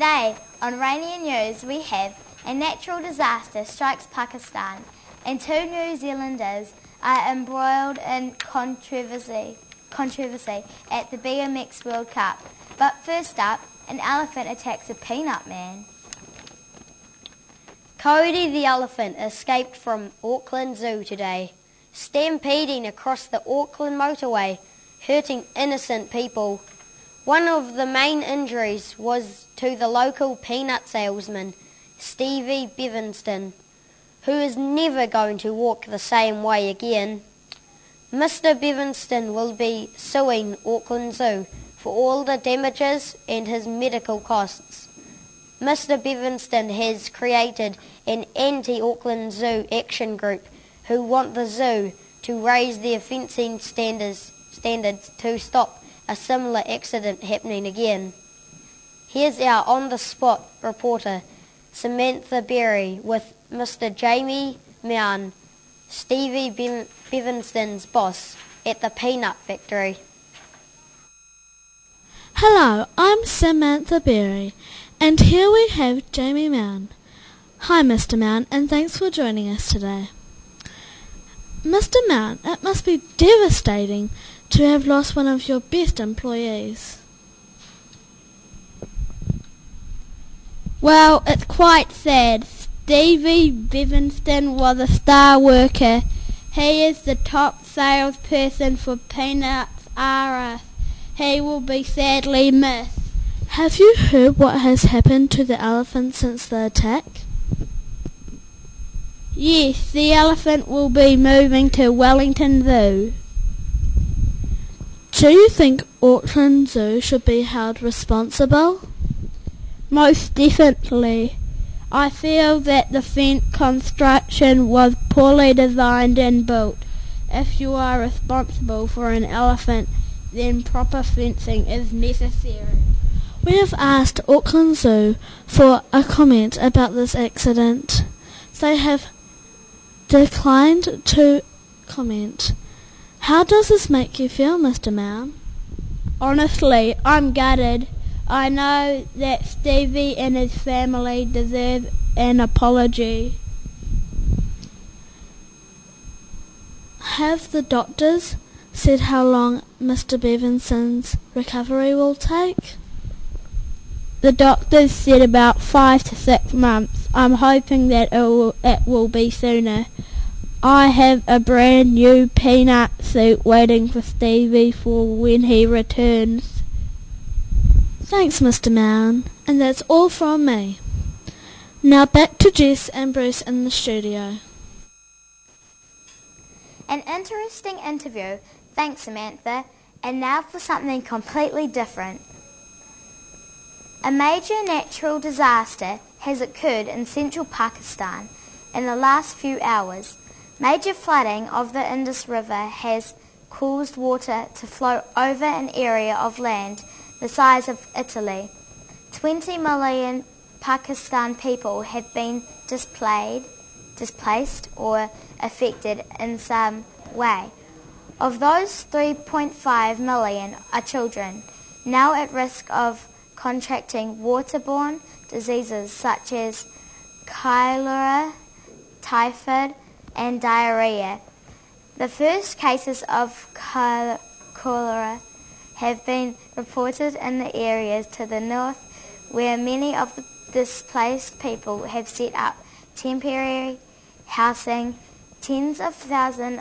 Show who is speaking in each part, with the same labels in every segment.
Speaker 1: Today on Reignier News we have a natural disaster strikes Pakistan and two New Zealanders are embroiled in controversy at the BMX World Cup. But first up, an elephant attacks a peanut man.
Speaker 2: Cody the elephant escaped from Auckland Zoo today, stampeding across the Auckland motorway, hurting innocent people. One of the main injuries was to the local peanut salesman, Stevie Bevinston, who is never going to walk the same way again. Mr. Bevinston will be suing Auckland Zoo for all the damages and his medical costs. Mr. Bevinston has created an anti-Auckland Zoo action group who want the zoo to raise their fencing standards to stop a similar accident happening again. Here's our on-the-spot reporter, Samantha Berry, with Mr. Jamie Mown, Stevie Bevinston's boss at the peanut factory.
Speaker 3: Hello, I'm Samantha Berry, and here we have Jamie Mown. Hi, Mr. Mown, and thanks for joining us today. Mr. Mown, it must be devastating to have lost one of your best employees.
Speaker 4: Well, it's quite sad. Stevie Bevinston was a star worker. He is the top salesperson for Peanuts R Us. He will be sadly missed.
Speaker 3: Have you heard what has happened to the elephant since the attack?
Speaker 4: Yes, the elephant will be moving to Wellington Zoo.
Speaker 3: Do you think Auckland Zoo should be held responsible?
Speaker 4: Most definitely. I feel that the fence construction was poorly designed and built. If you are responsible for an elephant, then proper fencing is necessary.
Speaker 3: We have asked Auckland Zoo for a comment about this accident. They have declined to comment. How does this make you feel, Mr. Mown?
Speaker 4: Honestly, I'm gutted. I know that Stevie and his family deserve an apology.
Speaker 3: Have the doctors said how long Mr. Bevinson's recovery will take?
Speaker 4: The doctors said about 5 to 6 months. I'm hoping that it will be sooner. I have a brand new peanut suit waiting for Stevie for when he returns.
Speaker 3: Thanks, Mr. Mown, and that's all from me. Now back to Jess and Bruce in the studio.
Speaker 1: An interesting interview, thanks Samantha, and now for something completely different. A major natural disaster has occurred in central Pakistan in the last few hours. Major flooding of the Indus River has caused water to flow over an area of land the size of Italy. 20 million Pakistan people have been displaced or affected in some way. Of those, 3.5 million are children, now at risk of contracting waterborne diseases such as cholera, typhoid, and diarrhea. The first cases of cholera have been reported in the areas to the north where many of the displaced people have set up temporary housing. Tens of thousands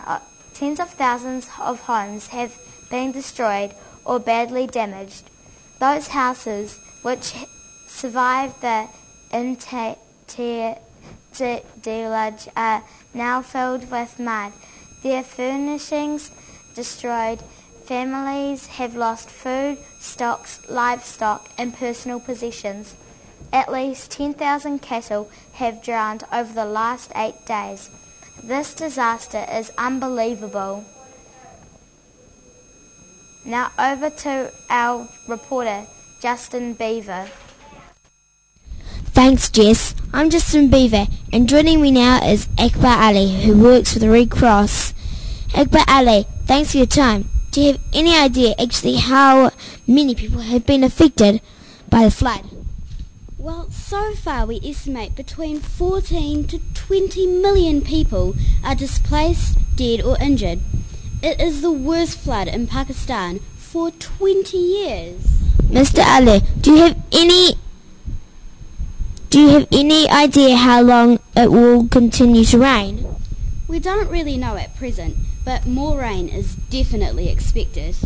Speaker 1: of homes have been destroyed or badly damaged. Those houses which survived the deluge are now filled with mud, their furnishings destroyed. Families have lost food, stocks, livestock and personal possessions. At least 10,000 cattle have drowned over the last 8 days. This disaster is unbelievable. Now over to our reporter, Justin Beaver.
Speaker 5: Thanks, Jess. I'm Justin Beaver, and joining me now is Akbar Ali, who works for the Red Cross. Akbar Ali, thanks for your time. Do you have any idea actually how many people have been affected by the flood? Well, so far we estimate between 14 to 20 million people are displaced, dead or injured. It is the worst flood in Pakistan for 20 years.
Speaker 6: Mr. Ali, do you have any idea how long it will continue to rain?
Speaker 5: We don't really know at present, but more rain is definitely expected.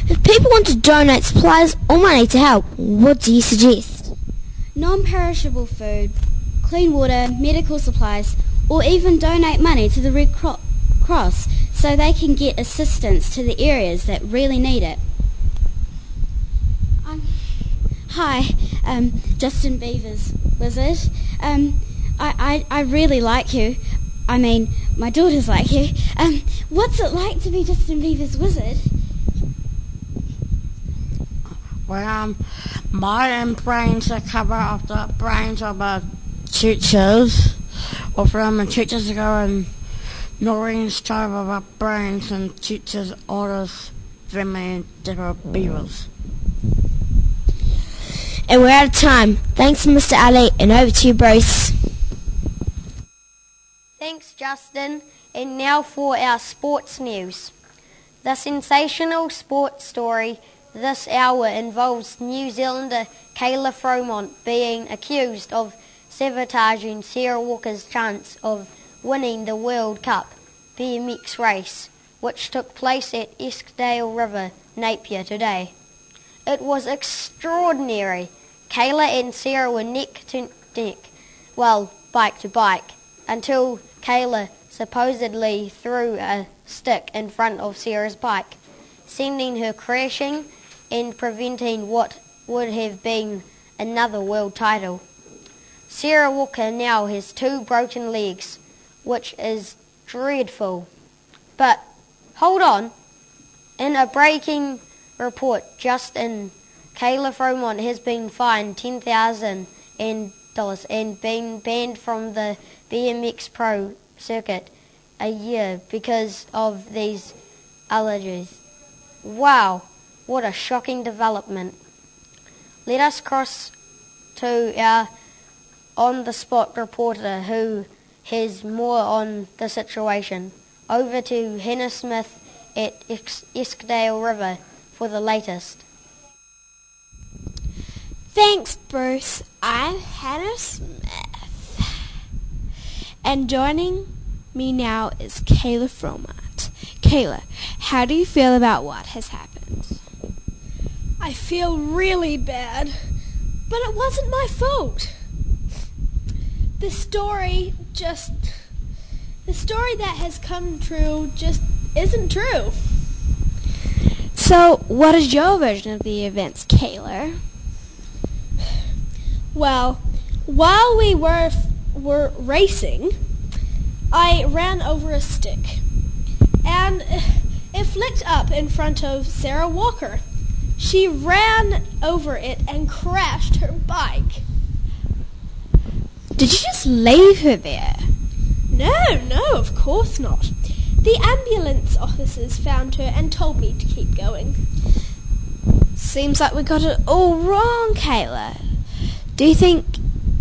Speaker 6: If people want to donate supplies or money to help, what do you suggest?
Speaker 5: Non-perishable food, clean water, medical supplies, or even donate money to the Red Cross so they can get assistance to the areas that really need it. Hi, Justin Bieber's wizard. I really like you. I mean, my daughters like you. What's it like to be Justin Bieber's wizard?
Speaker 7: Well, my brains are covered of the brains of teachers. Or from the teachers go and Noreen's type of our brains and teachers orders them in different beavers.
Speaker 6: And we're out of time. Thanks, Mr. Ali, and over to you, Bruce.
Speaker 2: Thanks, Justin. And now for our sports news. The sensational sports story this hour involves New Zealander Kayla Fromont being accused of sabotaging Sarah Walker's chance of winning the World Cup BMX race, which took place at Eskdale River, Napier today. It was extraordinary. Kayla and Sarah were neck to neck, well, bike to bike, until Kayla supposedly threw a stick in front of Sarah's bike, sending her crashing and preventing what would have been another world title. Sarah Walker now has 2 broken legs, which is dreadful. But hold on, in a breaking report just in, Kayla Fromont has been fined $10,000 and been banned from the BMX Pro circuit a year because of these allegations. Wow, what a shocking development. Let us cross to our on-the-spot reporter who has more on the situation. Over to Hannah Smith at Eskdale River for the latest.
Speaker 4: Thanks, Bruce. I'm Hannah Smith. And joining me now is Kayla Fromont. Kayla, how do you feel about what has happened?
Speaker 3: I feel really bad, but it wasn't my fault. The story that has come true just isn't true.
Speaker 4: So, what is your version of the events, Kayla?
Speaker 3: Well, while we were racing, I ran over a stick, and it flicked up in front of Sarah Walker. She ran over it and crashed her bike.
Speaker 4: Did you just leave her there?
Speaker 3: No, of course not. The ambulance officers found her and told me to keep going.
Speaker 4: Seems like we got it all wrong, Kayla. Do you think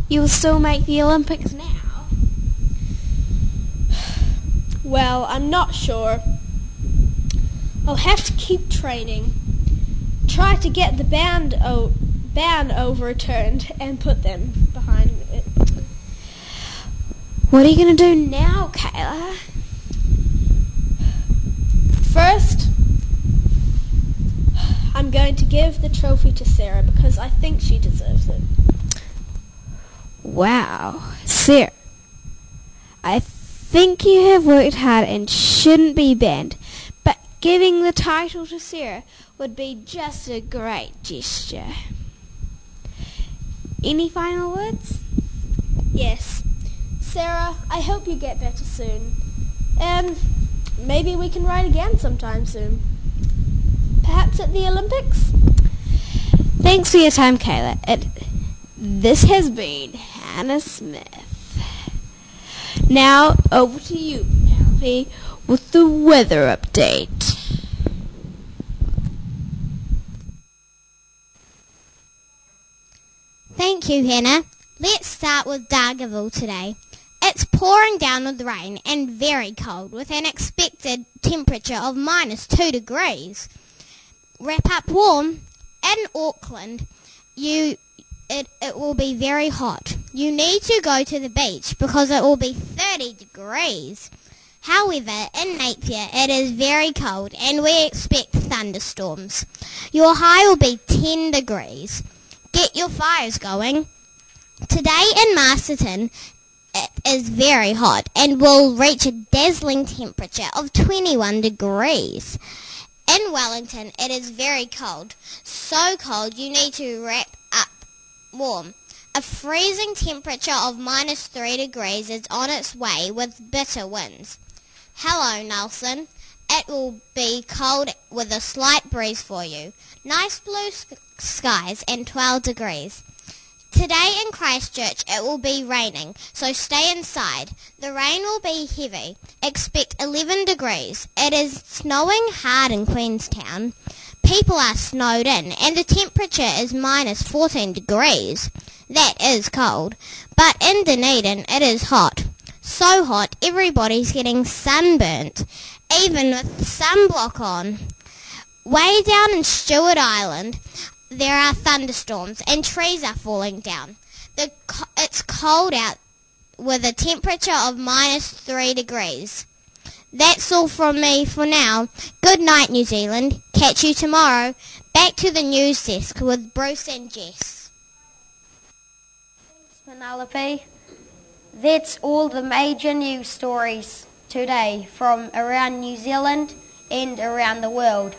Speaker 4: you'll still make the Olympics now?
Speaker 3: Well, I'm not sure. I'll have to keep training. Try to get the ban overturned and put them behind it.
Speaker 4: What are you going to do now, Kayla?
Speaker 3: First, I'm going to give the trophy to Sarah because I think she deserves it.
Speaker 4: Wow, Sarah, I think you have worked hard and shouldn't be banned, but giving the title to Sarah would be just a great gesture. Any final words?
Speaker 3: Yes. Sarah, I hope you get better soon. And maybe we can ride again sometime soon. Perhaps at the Olympics?
Speaker 4: Thanks for your time, Kayla. This has been Hannah Smith. Now, over to you, Penelope, with the weather update.
Speaker 5: Thank
Speaker 8: Thank you, Hannah. Let's start with Dargaville today. It's pouring down with rain and very cold, with an expected temperature of -2 degrees. Wrap up warm. In Auckland, it will be very hot. You need to go to the beach because it will be 30 degrees. However, in Napier, it is very cold and we expect thunderstorms. Your high will be 10 degrees. Get your fires going. Today in Masterton, it is very hot and will reach a dazzling temperature of 21 degrees. In Wellington, it is very cold. So cold you need to wrap up warm. A freezing temperature of -3 degrees is on its way with bitter winds. Hello, Nelson. It will be cold with a slight breeze for you. Nice blue skies and 12 degrees. Today in Christchurch it will be raining, so stay inside. The rain will be heavy. Expect 11 degrees. It is snowing hard in Queenstown. People are snowed in and the temperature is -14 degrees. That is cold. But in Dunedin it is hot. So hot everybody's getting sunburnt, even with sunblock on. Way down in Stewart Island there are thunderstorms and trees are falling down. It's cold out with a temperature of -3 degrees. That's all from me for now. Good night, New Zealand. Catch you tomorrow. Back to the news desk with Bruce and Jess.
Speaker 2: Thanks, Penelope. That's all the major news stories today from around New Zealand and around the world.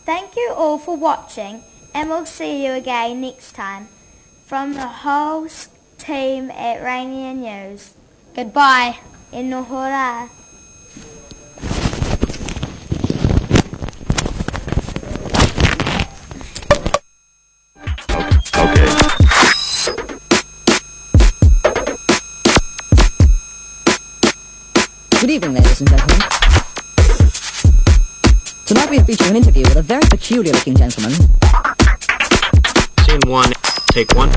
Speaker 1: Thank you all for watching, and we'll see you again next time. From the whole team at Reignier News.
Speaker 2: Goodbye.
Speaker 1: E noho rā.
Speaker 9: Good evening, ladies and gentlemen. Tonight we are featuring an interview with a very peculiar-looking gentleman.
Speaker 10: Scene 1, take 1.